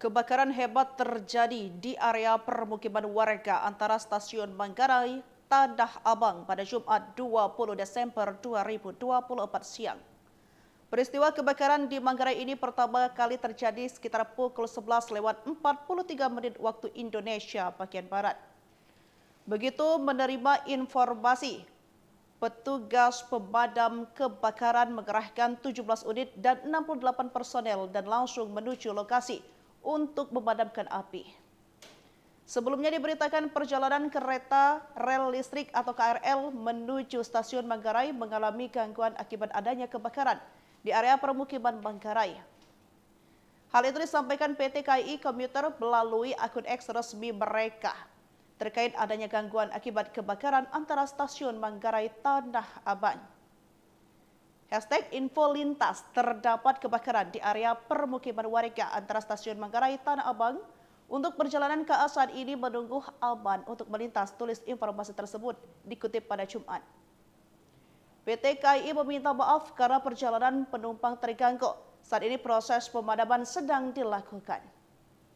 Kebakaran hebat terjadi di area permukiman warga antara stasiun Manggarai, Tanah Abang pada Jumat 20 Desember 2024 siang. Peristiwa kebakaran di Manggarai ini pertama kali terjadi sekitar pukul 11:43 waktu Indonesia bagian Barat. Begitu menerima informasi, petugas pemadam kebakaran mengerahkan 17 unit dan 68 personel dan langsung menuju lokasi untuk memadamkan api. Sebelumnya diberitakan perjalanan kereta rel listrik atau KRL menuju stasiun Manggarai mengalami gangguan akibat adanya kebakaran di area permukiman Manggarai. Hal itu disampaikan PT KAI Komuter melalui akun X resmi mereka terkait adanya gangguan akibat kebakaran antara stasiun Manggarai Tanah Abang. #info lintas terdapat kebakaran di area permukiman warga antara stasiun Manggarai Tanah Abang. Untuk perjalanan KA saat ini menunggu aman untuk melintas, tulis informasi tersebut dikutip pada Jumat. PT KAI meminta maaf karena perjalanan penumpang terganggu. Saat ini proses pemadaman sedang dilakukan.